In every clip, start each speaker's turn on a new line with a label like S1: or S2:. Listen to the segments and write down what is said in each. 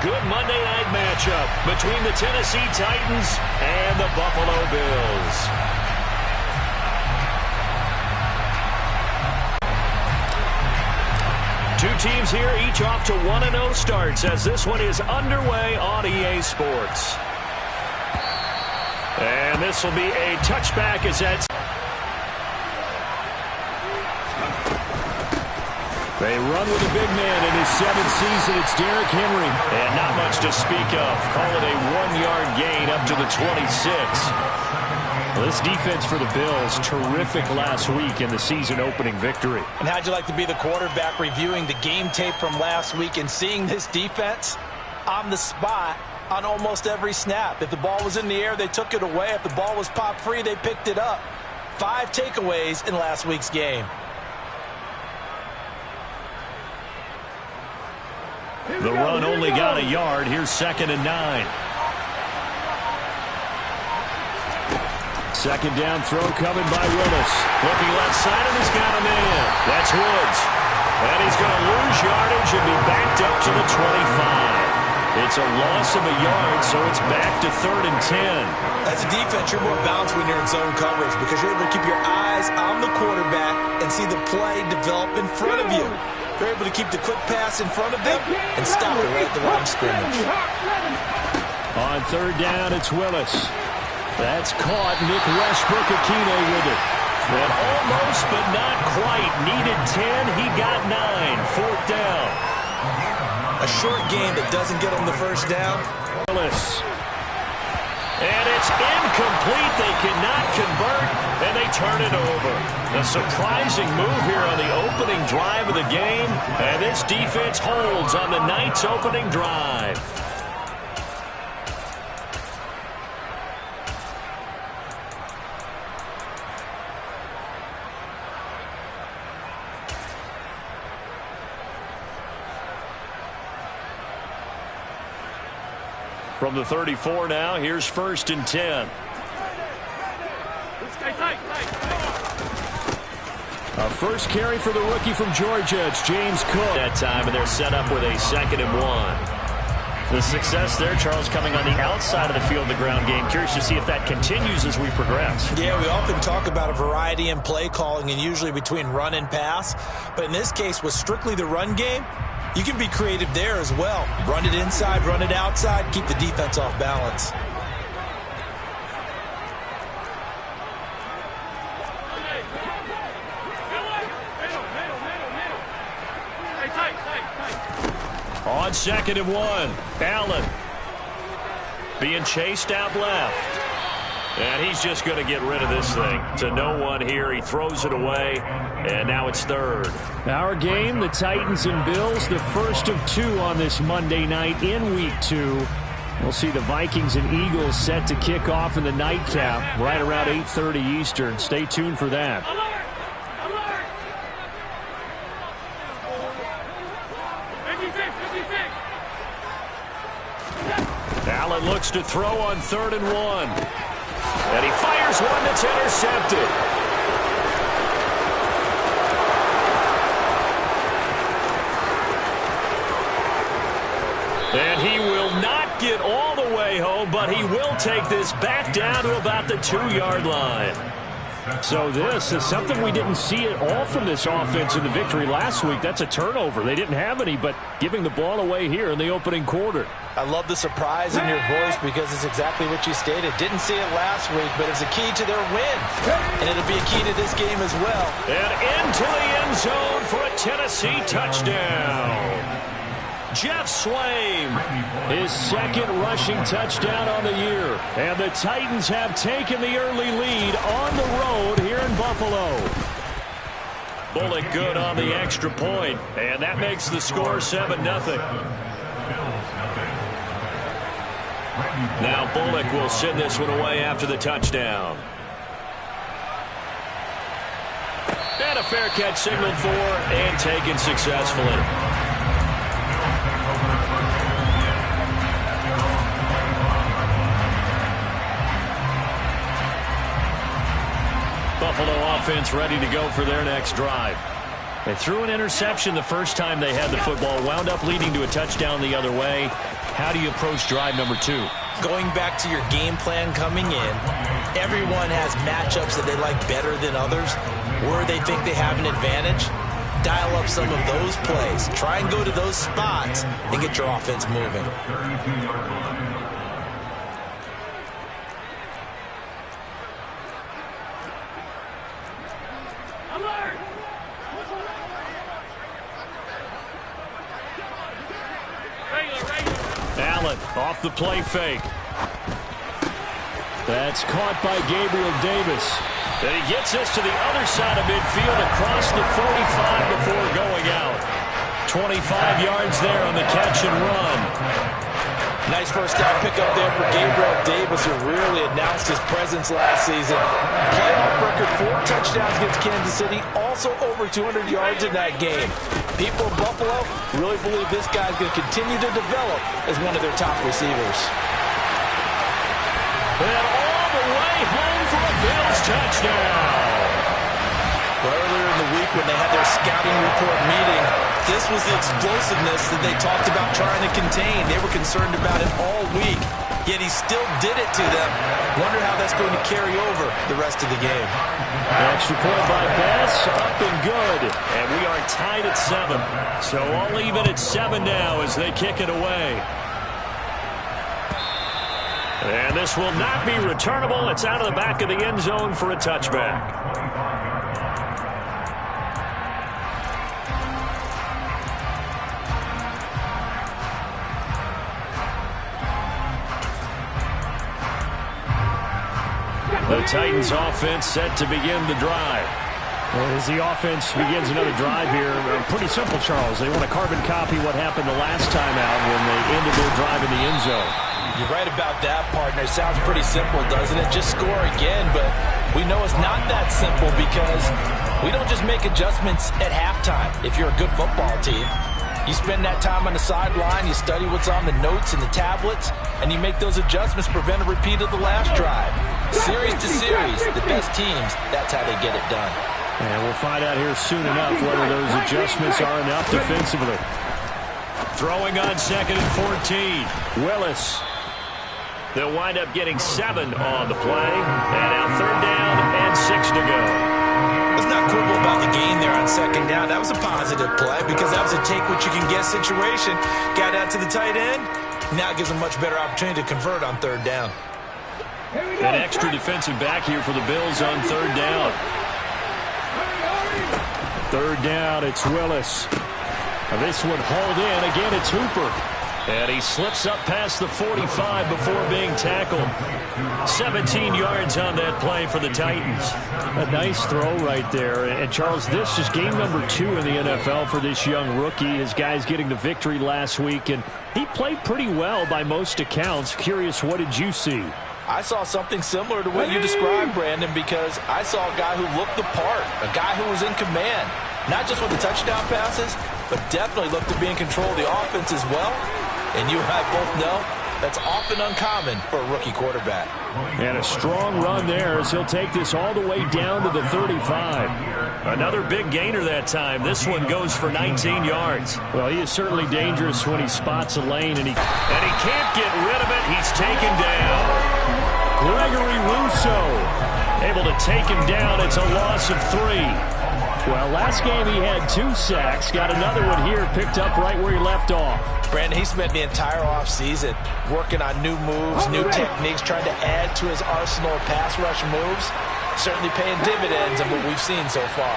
S1: good Monday night matchup between the Tennessee Titans and the Buffalo Bills. Two teams here, each off to 1-0 starts as this one is underway on EA Sports. And this will be a touchback as that's... They run with a big man in his 7th season. It's Derrick Henry. And not much to speak of. Call it a 1-yard gain up to the 26. Well, this defense for the Bills, terrific last week in the season-opening victory.
S2: And how'd you like to be the quarterback reviewing the game tape from last week and seeing this defense on the spot on almost every snap? If the ball was in the air, they took it away. If the ball was popped free, they picked it up. 5 takeaways in last week's game.
S1: The run only got a yard. Here's 2nd and 9. Second down throw coming by Willis. Looking left side, and he's got a man. That's Woods. And he's going to lose yardage and be backed up to the 25. It's a loss of a yard, so it's back to 3rd and 10.
S2: As a defense, you're more balanced when you're in zone coverage because you're able to keep your eyes on the quarterback and see the play develop in front of you. You're able to keep the quick pass in front of them and stop it right at the line of scrimmage.
S1: On 3rd down, it's Willis. That's caught. Nick Westbrook-Akine with it. And almost, but not quite. Needed 10. He got 9. 4th down.
S2: A short game that doesn't get him the first down.
S1: Willis. And it's incomplete. They cannot convert, and they turn it over. A surprising move here on the opening drive of the game, and this defense holds on the night's opening drive. From the 34 now, here's 1st and 10. A first carry for the rookie from Georgia. It's James Cook. That time, and they're set up with a 2nd and 1. The success there, Charles, coming on the outside of the field, the ground game. Curious to see if that continues as we progress.
S2: Yeah, we often talk about a variety in play calling and usually between run and pass. But in this case, with strictly the run game, you can be creative there as well. Run it inside, run it outside, keep the defense off balance. On 2nd and 1, Allen being chased out left. And he's just going to get rid of this thing to no one here. He throws it away, and now it's 3rd. Our game, the Titans and Bills, the first of 2 on this Monday night in Week 2. We'll see the Vikings and Eagles set to kick off in the nightcap right around 8:30 Eastern. Stay tuned for that. Allen looks to throw on 3rd and 1. And he fires one that's intercepted. And he will not get all the way home, but he will take this back down to about the 2-yard line. So this is something we didn't see at all from this offense in the victory last week. That's a turnover. They didn't have any, but giving the ball away here in the opening quarter. I love the surprise in your voice because it's exactly what you stated. Didn't see it last week, but it's a key to their win. And it'll be a key to this game as well.
S1: And into the end zone for a Tennessee touchdown. Jeff Swaim, his 2nd rushing touchdown on the year. And the Titans have taken the early lead on the road here in Buffalo. Bullock good on the extra point, and that makes the score 7-0. Now Bullock will send this one away after the touchdown. And a fair catch signaled for and taken successfully. Buffalo offense ready to go for their next drive. They threw an interception the first time they had the football, wound up leading to a touchdown the other way. How do you approach drive number 2?
S3: Going back to your game plan coming in, everyone has matchups that they like better than others, where they think they have an advantage. Dial up some of those plays. Try and go to those spots and get your offense moving.
S1: Allen off the play fake. That's caught by Gabriel Davis. And he gets us to the other side of midfield across the 45 before going out. 25 yards there on the catch and run.
S3: Nice first down pickup there for Gabriel Davis, who really announced his presence last season. Playoff record, 4 touchdowns against Kansas City, also over 200 yards in that game. People in Buffalo really believe this guy's going to continue to develop as one of their top receivers.
S1: And all the way home for a Bills touchdown.
S3: Well, earlier in the week when they had their scouting report meeting, this was the explosiveness that they talked about trying to contain. They were concerned about it all week, yet he still did it to them. Wonder how that's going to carry over the rest of the game.
S1: Extra point by Bass, up and good. And we are tied at 7. So I'll leave it at 7 now as they kick it away. And this will not be returnable. It's out of the back of the end zone for a touchback. The Titans offense set to begin the drive. As the offense begins another drive here, pretty simple, Charles. They want to carbon copy what happened the last time out when they ended their drive in the end zone.
S3: You're right about that, partner. It sounds pretty simple, doesn't it? Just score again, but we know it's not that simple because we don't just make adjustments at halftime if you're a good football team. You spend that time on the sideline, you study what's on the notes and the tablets, and you make those adjustments to prevent a repeat of the last drive. Series to series, the best teams, that's how they get it done.
S1: And we'll find out here soon enough whether those adjustments are enough defensively. Throwing on 2nd and 14. Willis. They'll wind up getting 7 on the play. And now 3rd down and 6 to go.
S3: It's not cool about the gain there on 2nd down. That was a positive play because that was a take-what-you-can-get situation. Got out to the tight end. Now it gives them a much better opportunity to convert on 3rd down.
S1: An extra defensive back here for the Bills on 3rd down. 3rd down, it's Willis. This one hauled in. Again, it's Hooper. And he slips up past the 45 before being tackled. 17 yards on that play for the Titans. A nice throw right there. And, Charles, this is game number 2 in the NFL for this young rookie. His guys getting the victory last week, and he played pretty well by most accounts. Curious, what did you see?
S3: I saw something similar to what you described, Brandon, because I saw a guy who looked the part, a guy who was in command, not just with the touchdown passes, but definitely looked to be in control of the offense as well. And you and I both know that's often uncommon for a rookie quarterback.
S1: And a strong run there as he'll take this all the way down to the 35. Another big gainer that time. This one goes for 19 yards. Well, he is certainly dangerous when he spots a lane, and he can't get rid of it. He's taken down. Gregory Rousseau able to take him down. It's a loss of 3. Well, last game he had 2 sacks. Got another one here, picked up right where he left off.
S3: Brandon, he spent the entire offseason working on new moves, new techniques, trying to add to his arsenal of pass rush moves. Certainly paying dividends of what we've seen so far.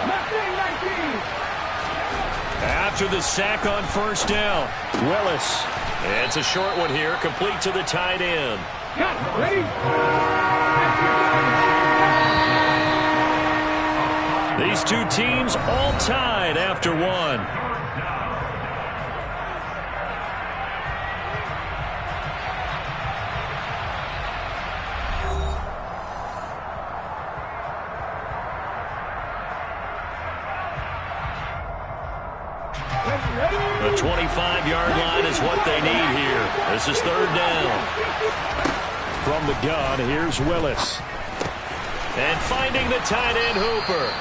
S1: After the sack on 1st down, Willis. It's a short one here, complete to the tight end. These two teams all tied after 1. The 25-yard line is what they need here. This is 3rd down. From the gun, here's Willis. And finding the tight end, Hooper.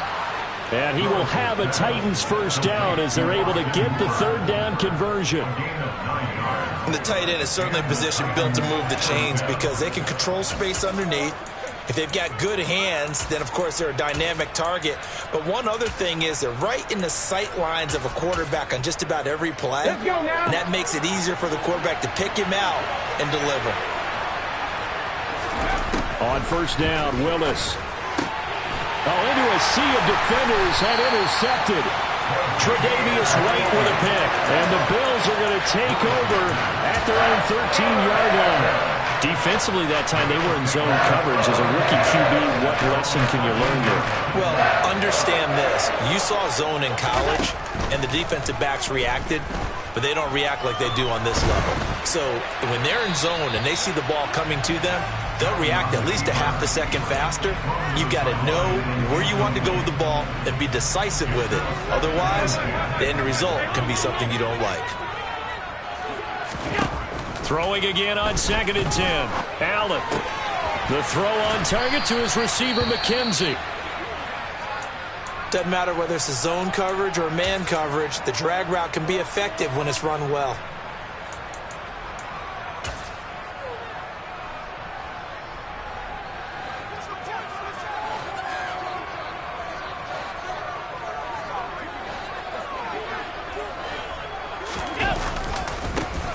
S1: And he will have a Titans first down as they're able to get the third down conversion.
S3: And the tight end is certainly a position built to move the chains because they can control space underneath. If they've got good hands, then, of course, they're a dynamic target. But one other thing is they're right in the sight lines of a quarterback on just about every play. And that makes it easier for the quarterback to pick him out and deliver.
S1: On first down, Willis. Into a sea of defenders and intercepted. Tre'Davious White with a pick. And the Bills are going to take over at their own 13-yard line. Defensively that time, they were in zone coverage. As a rookie QB, what lesson can you learn there?
S3: Well, understand this. You saw zone in college, and the defensive backs reacted, but they don't react like they do on this level. So when they're in zone and they see the ball coming to them, they'll react at least a half a second faster. You've got to know where you want to go with the ball and be decisive with it. Otherwise, the end result can be something you don't like.
S1: Throwing again on 2nd and 10. Allen. The throw on target to his receiver, McKenzie.
S3: Doesn't matter whether it's a zone coverage or man coverage, the drag route can be effective when it's run well.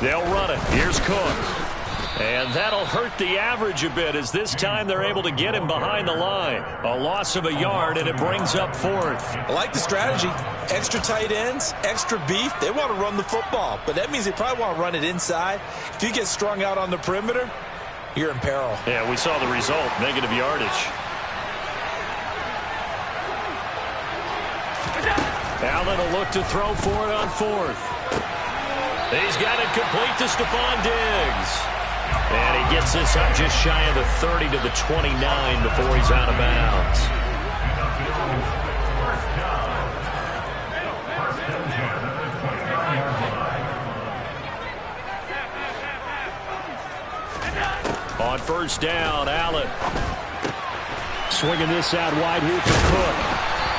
S1: They'll run it. Here's Cook. And that'll hurt the average a bit as this time they're able to get him behind the line. A loss of a yard, and it brings up 4th.
S3: I like the strategy. Extra tight ends, extra beef. They want to run the football, but that means they probably want to run it inside. If you get strung out on the perimeter, you're in peril.
S1: Yeah, we saw the result, negative yardage. Allen will look to throw for it on 4th. He's got it complete to Stephon Diggs. And he gets this up just shy of the 30 to the 29 before he's out of bounds. On first down, Allen. Swinging this out wide here for Cook.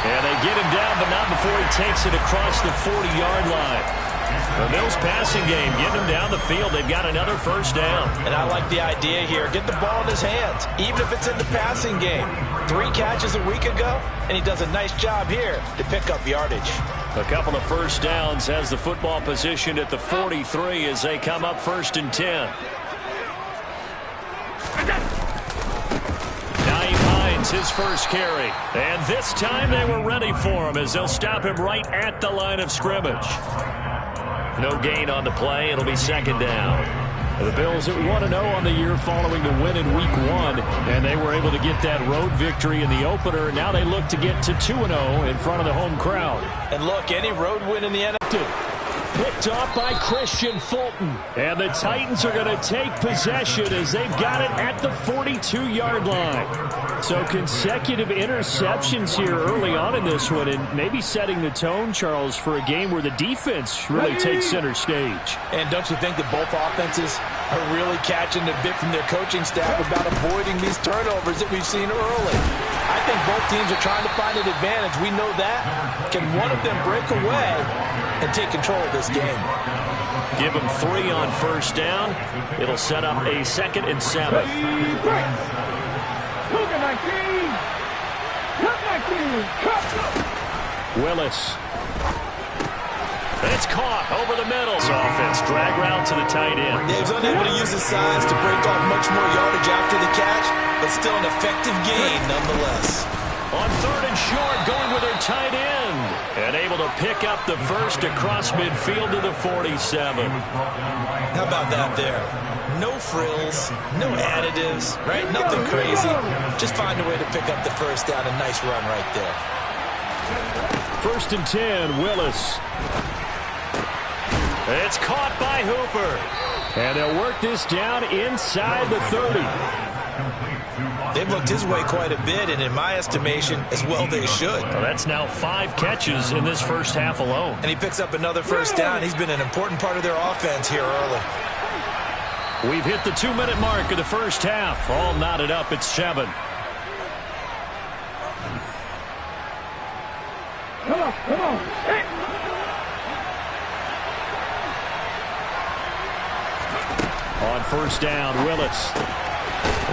S1: And they get him down, but not before he takes it across the 40-yard line. The Bills passing game, getting him down the field. They've got another first down.
S3: And I like the idea here. Get the ball in his hands, even if it's in the passing game. 3 catches a week ago, and he does a nice job here to pick up yardage.
S1: A couple of first downs has the football positioned at the 43 as they come up 1st and 10. His first carry. And this time they were ready for him as they'll stop him right at the line of scrimmage. No gain on the play. It'll be 2nd down. The Bills at 1-0 on the year following the win in Week 1. And they were able to get that road victory in the opener. Now they look to get to 2-0 in front of the home crowd.
S3: And look, any road win in the NFL.
S1: Picked off by Christian Fulton. And the Titans are going to take possession as they've got it at the 42-yard line. So consecutive interceptions here early on in this one, and maybe setting the tone, Charles, for a game where the defense really takes center stage.
S3: And don't you think that both offenses are really catching the bit from their coaching staff about avoiding these turnovers that we've seen early? I think both teams are trying to find an advantage. We know that. Can one of them break away and take control of this game?
S1: Give them 3 on first down. It'll set up a 2nd and 7. Willis. And it's caught over the middle. Offense drag route to the tight end.
S3: Yeah, he's unable to use his size to break off much more yardage after the catch, but still an effective gain nonetheless.
S1: On 3rd and short, going with their tight end. And able to pick up the first across midfield to the 47.
S3: How about that there? No frills, no additives, right? Nothing crazy. Just find a way to pick up the first down. A nice run right there.
S1: 1st and 10, Willis. It's caught by Hooper. And they'll work this down inside the 30.
S3: They've looked his way quite a bit, and in my estimation, as well they should.
S1: Well, that's now 5 catches in this first half alone.
S3: And he picks up another first down. He's been an important part of their offense here early.
S1: We've hit the 2-minute mark of the first half. All knotted up at 7. On first down, Willis.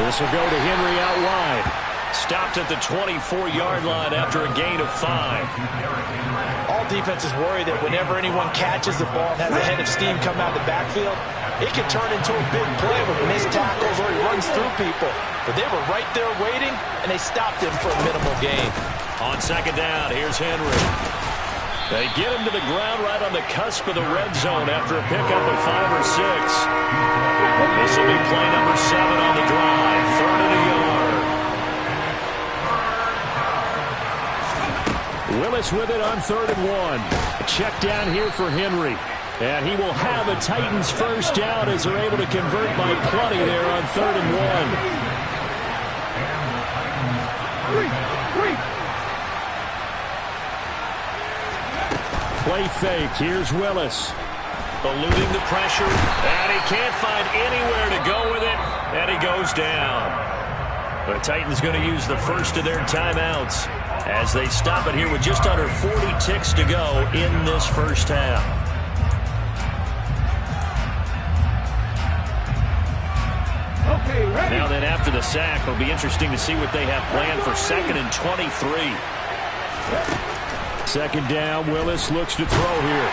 S1: This will go to Henry out wide. Stopped at the 24-yard line after a gain of 5.
S3: All defenses worry that whenever anyone catches the ball and has a head of steam come out of the backfield, it can turn into a big play with missed tackles or he runs through people. But they were right there waiting, and they stopped him for a minimal gain.
S1: On second down, here's Henry. They get him to the ground right on the cusp of the red zone after a pickup of 5 or 6. This will be play number 7 on the drive. 3rd and a yard. Willis with it on 3rd and 1. Check down here for Henry. And he will have a Titans first down as they're able to convert by plenty there on 3rd and 1. Play fake. Here's Willis. Eluding the pressure. And he can't find anywhere to go with it. And he goes down. The Titans going to use the first of their timeouts as they stop it here with just under 40 ticks to go in this first half. Now then, after the sack, it'll be interesting to see what they have planned for 2nd and 23. Second down, Willis looks to throw here.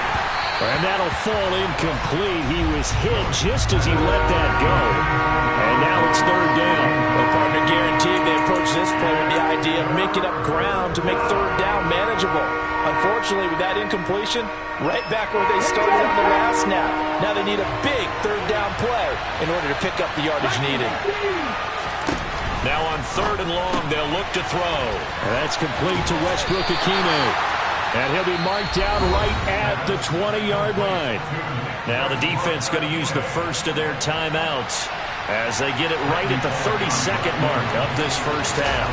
S1: And that'll fall incomplete. He was hit just as he let that go. And now it's 3rd down.
S3: The partner guaranteed they approach this play with the idea of making up ground to make 3rd down manageable. Unfortunately, with that incompletion, right back where they started on the last snap. Now they need a big 3rd down play in order to pick up the yardage needed.
S1: Now on 3rd and long, they'll look to throw. And that's complete to Westbrook-Ikhine. And he'll be marked down right at the 20-yard line. Now the defense going to use the first of their timeouts as they get it right at the 32nd mark of this first half.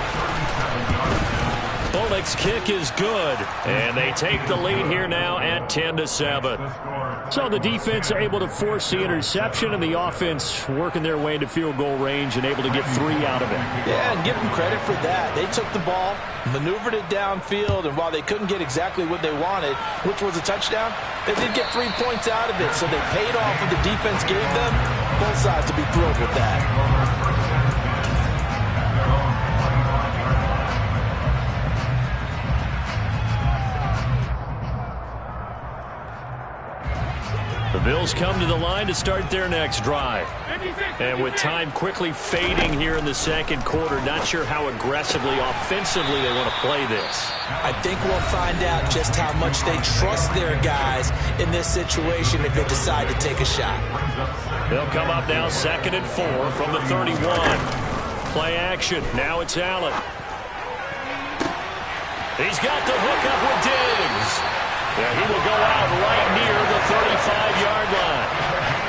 S1: Bullock's kick is good, and they take the lead here now at 10-7. So the defense are able to force the interception, and the offense working their way into field goal range and able to get 3 out of it.
S3: Yeah, and give them credit for that. They took the ball, maneuvered it downfield, and while they couldn't get exactly what they wanted, which was a touchdown, they did get 3 points out of it, so they paid off what the defense gave them. Both sides to be thrilled with that.
S1: The Bills come to the line to start their next drive. And with time quickly fading here in the second quarter, not sure how aggressively, offensively they want to play this.
S3: I think we'll find out just how much they trust their guys in this situation if they decide to take a shot.
S1: They'll come up now 2nd and 4 from the 31. Play action. Now it's Allen. He's got the hook up with Diggs. Yeah, he will go out right near the 35-yard line.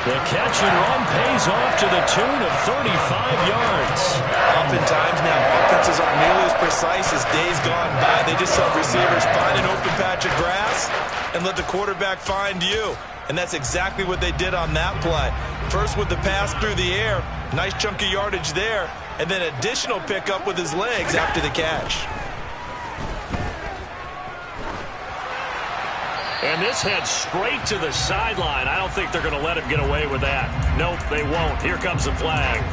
S1: The catch and run pays off to the tune of 35 yards.
S3: Oftentimes now, offenses aren't nearly as precise as days gone by. They just help receivers find an open patch of grass and let the quarterback find you. And that's exactly what they did on that play. First with the pass through the air, nice chunk of yardage there, and then additional pickup with his legs after the catch.
S1: And this heads straight to the sideline. I don't think they're going to let him get away with that. Nope, they won't. Here comes the flag.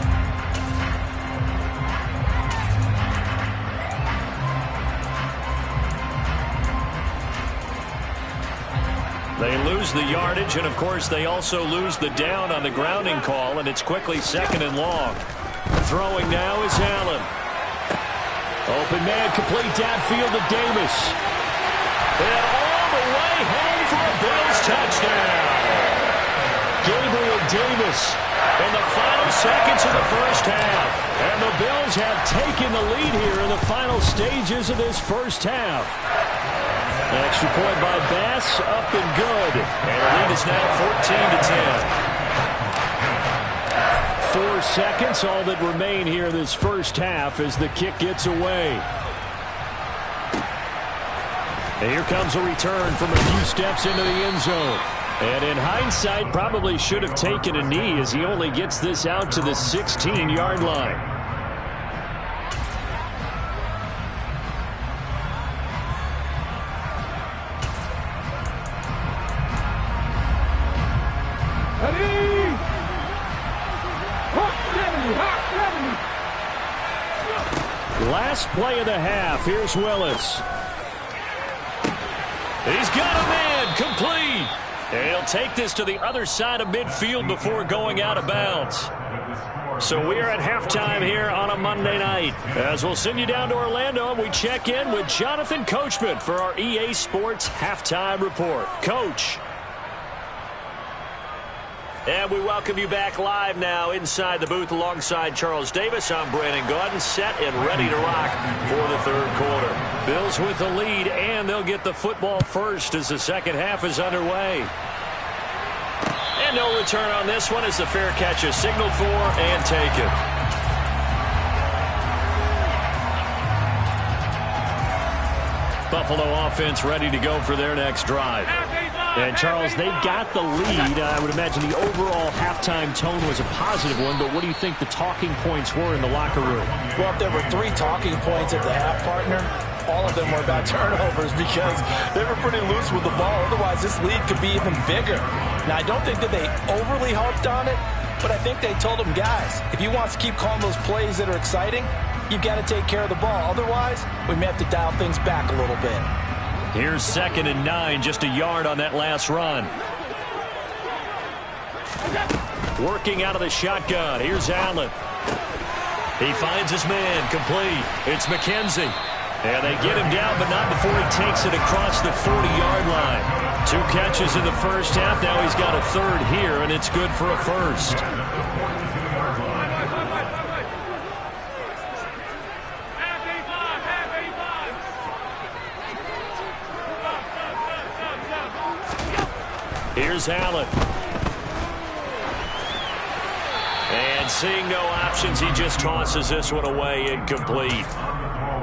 S1: They lose the yardage, and, of course, they also lose the down on the grounding call, and it's quickly 2nd and long. Throwing now is Allen. Open man, complete downfield to Davis. And all the way home for a Bills touchdown. Gabriel Davis in the final seconds of the first half. And the Bills have taken the lead here in the final stages of this first half. An extra point by Bass, up and good. And the lead is now 14-10. 4 seconds, all that remain here in this first half as the kick gets away. And here comes a return from a few steps into the end zone. And in hindsight, probably should have taken a knee as he only gets this out to the 16-yard line. Last play of the half. Here's Willis. He's got a man. Complete. And he'll take this to the other side of midfield before going out of bounds. So we are at halftime here on a Monday night. As we'll send you down to Orlando, and we check in with Jonathan Coachman for our EA Sports Halftime Report. Coach.
S2: And we welcome you back live now inside the booth alongside Charles Davis. I'm Brandon Gaudin, set and ready to rock for the third quarter.
S1: Bills with the lead, and they'll get the football first as the second half is underway.
S2: And no return on this one as the fair catch is signaled for and taken.
S1: Buffalo offense ready to go for their next drive. And, Charles, they've got the lead. I would imagine the overall halftime tone was a positive one, but what do you think the talking points were in the locker room?
S3: Well, if there were 3 talking points at the half, partner, all of them were about turnovers because they were pretty loose with the ball. Otherwise, this lead could be even bigger. Now, I don't think that they overly harped on it, but I think they told them, guys, if you want to keep calling those plays that are exciting, you've got to take care of the ball. Otherwise, we may have to dial things back a little bit.
S1: Here's 2nd and 9, just a yard on that last run. Working out of the shotgun. Here's Allen. He finds his man. Complete. It's McKenzie. And they get him down, but not before he takes it across the 40-yard line. 2 catches in the first half. Now he's got a third here, and it's good for a first. Here's Allen. And seeing no options, he just tosses this one away, incomplete.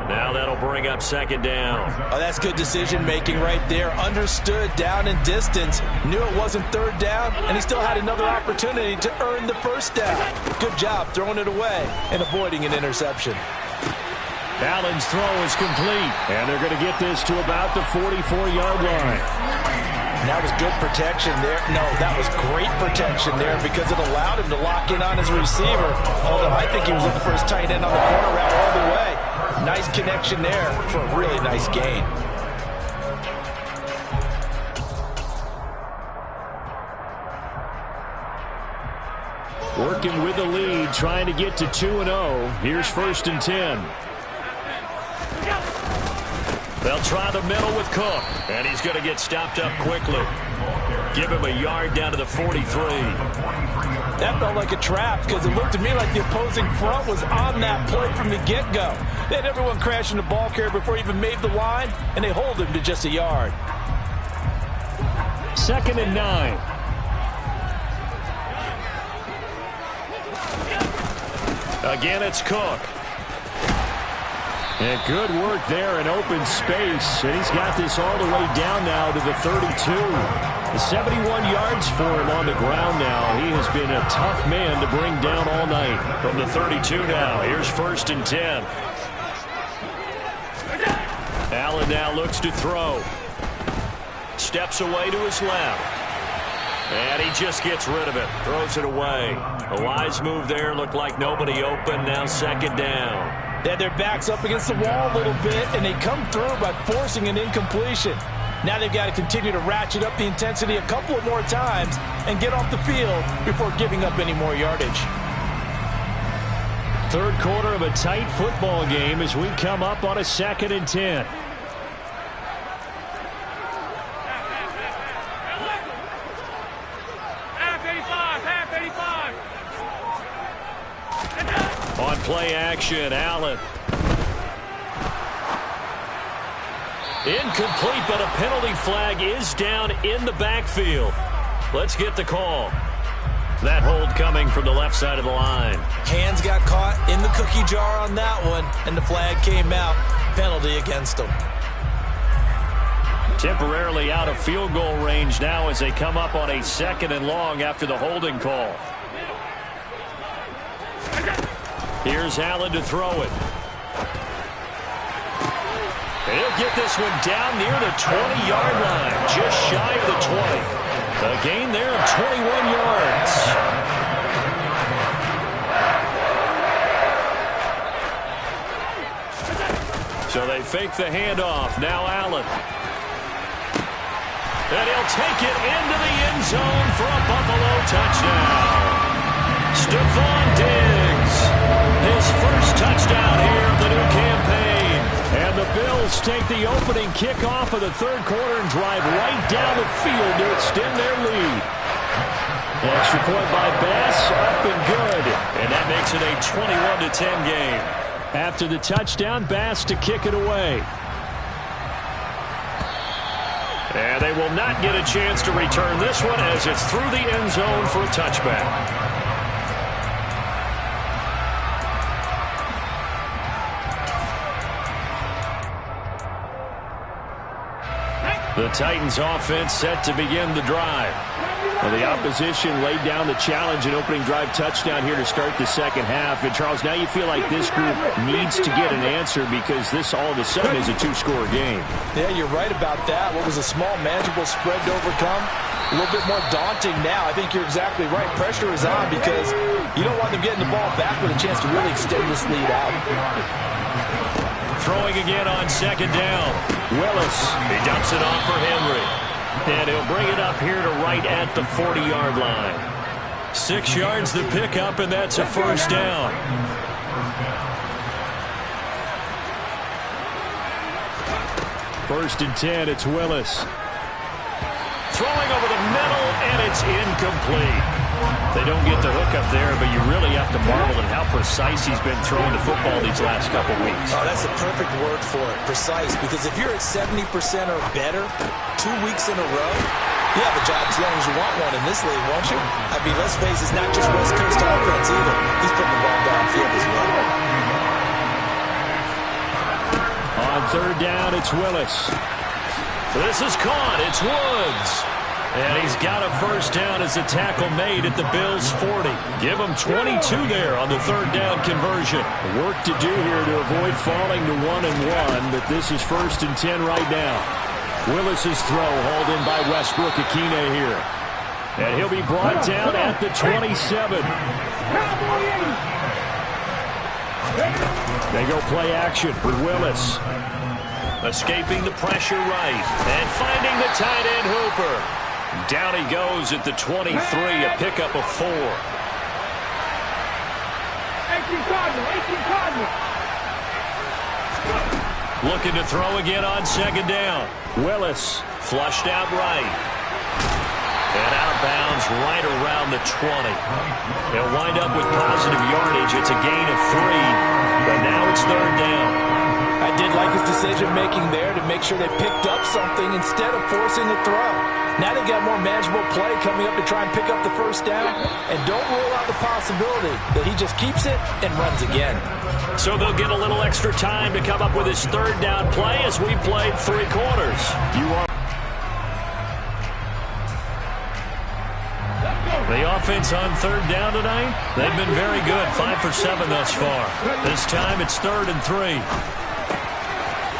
S1: Now that'll bring up 2nd down.
S3: Oh, that's good decision-making right there. Understood down and distance. Knew it wasn't 3rd down, and he still had another opportunity to earn the 1st down. Good job throwing it away and avoiding an interception.
S1: Allen's throw is complete, and they're going to get this to about the 44-yard line.
S3: That was good protection there. No, that was great protection there because it allowed him to lock in on his receiver. Although I think he was looking for his tight end on the corner route all the way. Nice connection there for a really nice gain.
S1: Working with the lead, trying to get to 2-0. Here's 1st and 10. They'll try the middle with Cook, and he's going to get stopped up quickly. Give him a yard down to the 43.
S3: That felt like a trap because it looked to me like the opposing front was on that play from the get-go. They had everyone crashing the ball carrier before he even made the line, and they hold him to just a yard.
S1: 2nd and 9. Again, it's Cook. And good work there in open space. And he's got this all the way down now to the 32. 71 yards for him on the ground now. He has been a tough man to bring down all night.
S2: From the 32 now, here's 1st and 10.
S1: Allen now looks to throw.
S2: Steps away to his left. And he just gets rid of it. Throws it away. A wise move there. Looked like nobody open. Now 2nd down.
S3: They had their backs up against the wall a little bit, and they come through by forcing an incompletion. Now they've got to continue to ratchet up the intensity a couple of more times and get off the field before giving up any more yardage.
S1: Third quarter of a tight football game as we come up on a 2nd and 10. On play action, Allen. Incomplete, but a penalty flag is down in the backfield. Let's get the call. That hold coming from the left side of the line.
S3: Hands got caught in the cookie jar on that one, and the flag came out. Penalty against them.
S1: Temporarily out of field goal range now as they come up on a 2nd and long after the holding call. Here's Allen to throw it. He'll get this one down near the 20-yard line, just shy of the 20. A gain there of 21 yards. They fake the handoff. Now Allen. And he'll take it into the end zone for a Buffalo touchdown. Stephon Diggs, his first touchdown here of the new campaign. And the Bills take the opening kickoff of the third quarter and drive right down the field to extend their lead. Extra point by Bass, up and good. And that makes it a 21-10 game. After the touchdown, Bass to kick it away. And they will not get a chance to return this one as it's through the end zone for a touchback. The Titans offense set to begin the drive. Well, the opposition laid down the challenge and opening drive touchdown here to start the second half. And, Charles, now you feel like this group needs to get an answer because this all of a sudden is a two-score game.
S3: Yeah, you're right about that. What was a small, manageable spread to overcome, a little bit more daunting now. I think you're exactly right. Pressure is on because you don't want them getting the ball back with a chance to really extend this lead out.
S1: Throwing again on second down. Willis. He dumps it off for Henry. And he'll bring it up here to right at the 40-yard line. 6 yards the pickup, and that's a first down. First and 10, it's Willis. Throwing over the middle, and it's incomplete. They don't get the hook up there, but you really have to marvel at how precise he's been throwing the football these last couple weeks.
S3: Oh, that's a perfect word for it, precise, because if you're at 70% or better 2 weeks in a row, you have a job as long as you want one in this league, won't you? I mean, let's face it, it's not just West Coast offense either. He's putting the ball downfield as well.
S1: On third down, it's Willis. This is caught. It's Woods. And he's got a first down as a tackle made at the Bills' 40. Give him 22 there on the third down conversion. Work to do here to avoid falling to 1-1, but this is first and 10 right now. Willis's throw hauled in by Westbrook Akine here. And he'll be brought down at the 27. They go play action with Willis. Escaping the pressure right. And finding the tight end Hooper. Down he goes at the 23, a pickup of 4. Looking to throw again on second down. Willis flushed out right. And out of bounds right around the 20. They'll wind up with positive yardage. It's a gain of 3, but now it's third down.
S3: I did like his decision-making there to make sure they picked up something instead of forcing the throw. Now they got more manageable play coming up to try and pick up the first down. And don't rule out the possibility that he just keeps it and runs again.
S1: So they'll get a little extra time to come up with his third down play as we played 3 quarters. The offense on third down tonight, they've been very good. 5 for 7 thus far. This time it's 3rd and 3.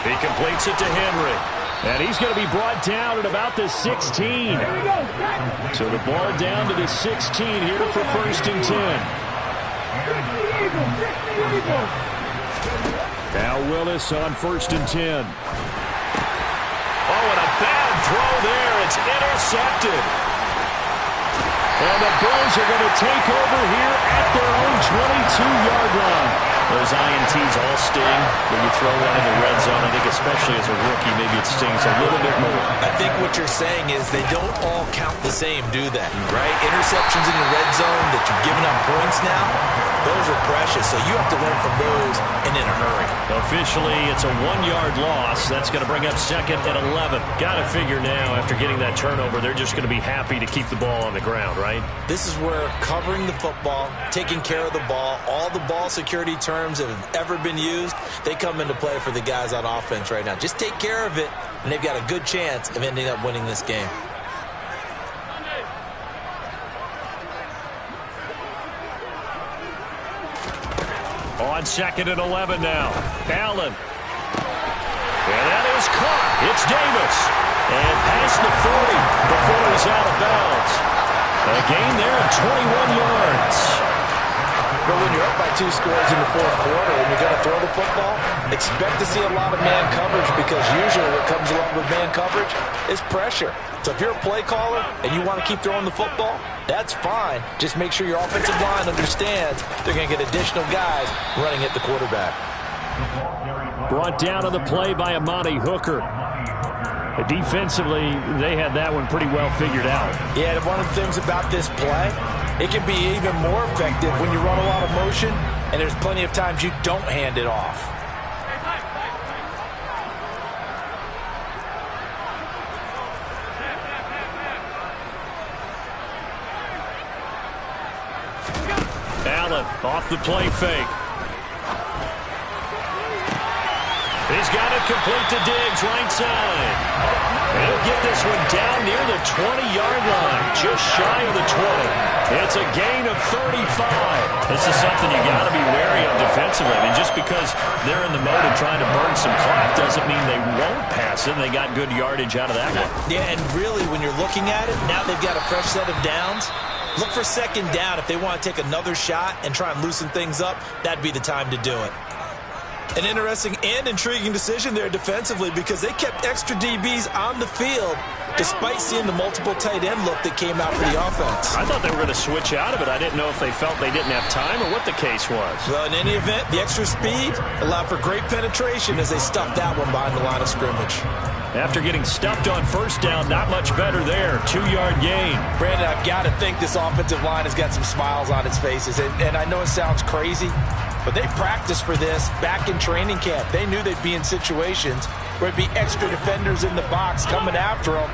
S1: He completes it to Henry. And he's going to be brought down at about the 16. So the ball down to the 16 here for first and 10. Now Willis on first and 10. Oh, and a bad throw there. It's intercepted. And the Bills are going to take over here at their own 22-yard line. Those INTs all sting when you throw one in the red zone. I think especially as a rookie, maybe it stings a little bit more.
S3: I think what you're saying is they don't all count the same, do they? Right? Interceptions in the red zone that you've given up points now, those are precious. So you have to learn from those and in a hurry.
S1: Officially, it's a 1-yard loss. That's going to bring up 2nd and 11. Got to figure now, after getting that turnover, they're just going to be happy to keep the ball on the ground, right?
S3: This is where covering the football, taking care of the ball, all the ball security terms that have ever been used, they come into play for the guys on offense right now. Just take care of it, and they've got a good chance of ending up winning this game.
S1: On 2nd and 11 now. Allen. And that is caught. It's Davis. And past the 40 before he's out of bounds. A gain there of 21 yards.
S3: But when you're up by 2 scores in the fourth quarter and you're going to throw the football, expect to see a lot of man coverage, because usually what comes along with man coverage is pressure. So if you're a play caller and you want to keep throwing the football, that's fine. Just make sure your offensive line understands they're going to get additional guys running at the quarterback.
S1: Brought down on the play by Amani Hooker. Defensively, they had that one pretty well figured out.
S3: Yeah, and one of the things about this play, it can be even more effective when you run a lot of motion and there's plenty of times you don't hand it off.
S1: Allen off the play fake. He's got it complete to Diggs, right side. He'll get this one down near the 20-yard line, just shy of the 20. It's a gain of 35. This is something you got to be wary of defensively. I mean, just because they're in the mode of trying to burn some clock doesn't mean they won't pass it. They got good yardage out of that one.
S3: Yeah, and really, when you're looking at it, now they've got a fresh set of downs. Look for second down. If they want to take another shot and try and loosen things up, that'd be the time to do it. An interesting and intriguing decision there defensively, because they kept extra DBs on the field despite seeing the multiple tight end look that came out for the offense.
S1: I thought they were going to switch out of it. I didn't know if they felt they didn't have time or what the case was.
S3: Well, in any event, the extra speed allowed for great penetration as they stuffed that one behind the line of scrimmage.
S1: After getting stuffed on first down, not much better there. 2-yard gain.
S3: Brandon, I've got to think this offensive line has got some smiles on its faces. And I know it sounds crazy, but they practiced for this back in training camp. They knew they'd be in situations where it'd be extra defenders in the box coming after them,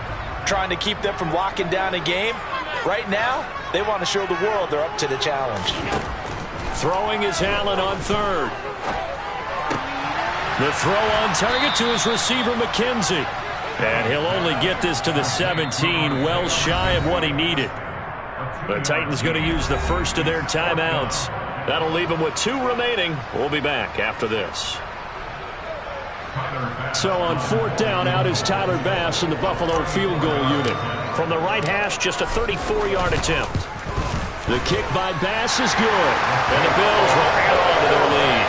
S3: trying to keep them from locking down a game. Right now, they want to show the world they're up to the challenge.
S1: Throwing is Allen on third. The throw on target to his receiver, McKenzie. And he'll only get this to the 17, well shy of what he needed. The Titans going to use the first of their timeouts. That'll leave them with 2 remaining. We'll be back after this. So on fourth down, out is Tyler Bass in the Buffalo field goal unit. From the right hash, just a 34-yard attempt. The kick by Bass is good. And the Bills will add on to their lead.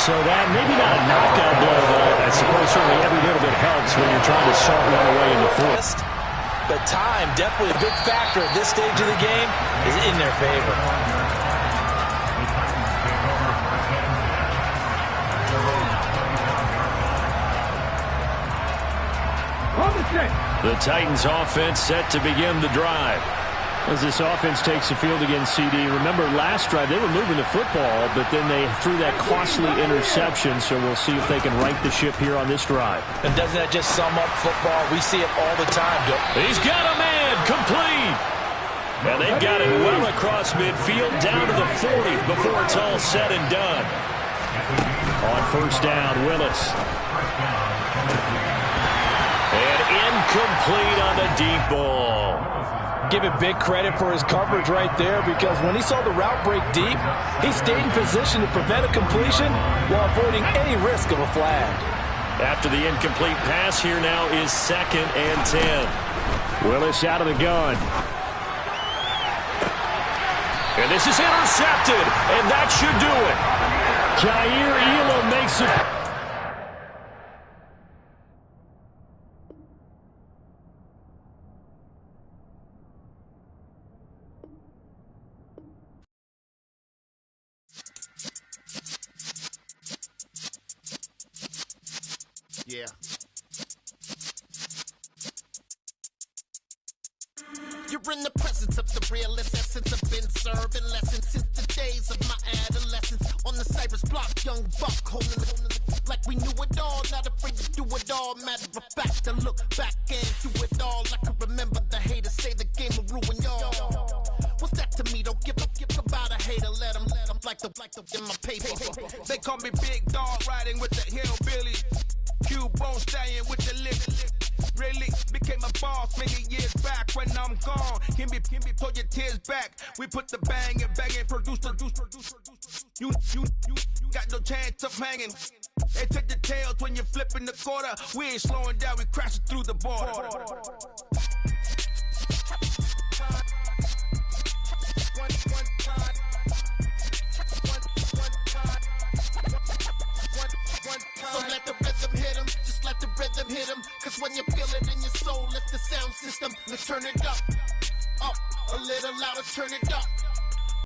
S1: So that maybe not a knockout blow, but I suppose certainly every little bit helps when you're trying to salt one away in the fourth.
S3: But time, definitely a big factor at this stage of the game, is in their favor.
S1: The Titans offense set to begin the drive. As this offense takes the field against CD, remember last drive they were moving the football, but then they threw that costly interception, so we'll see if they can right the ship here on this drive.
S3: And doesn't that just sum up football? We see it all the time.
S1: He's got a man, complete! And they've got it well across midfield, down to the 40 before it's all said and done. On first down, Willis. And incomplete on the deep ball.
S3: Give it big credit for his coverage right there, because when he saw the route break deep, he stayed in position to prevent a completion while avoiding any risk of a flag.
S1: After the incomplete pass, here now is 2nd and 10. Willis out of the gun. And this is intercepted, and that should do it. Jair Elam makes it.
S4: Yeah. You're in the presence of the realest essence. I've been serving lessons since the days of my adolescence. On the Cypress block, young buck holding it like we knew it all. Not afraid to do it all. Matter of fact, I look back into it all. I can remember the haters say the game will ruin y'all. What's that to me? Don't give about a hater. Let them like the in my paper.
S5: They call me Big Dog, riding with the hillbilly. Q-Bone stallion with the lip. Really became a boss many years back. When I'm gone, can be pull your tears back. We put the bang and produce. You got no chance of hanging. They take the tails when you're flipping the quarter. We ain't slowing down, we crashing through the border.
S4: let the rhythm hit him. Just let the rhythm hit him. Cause when you feel it in your soul, lift the sound system. Let's turn it up. Up, a little louder, turn it up.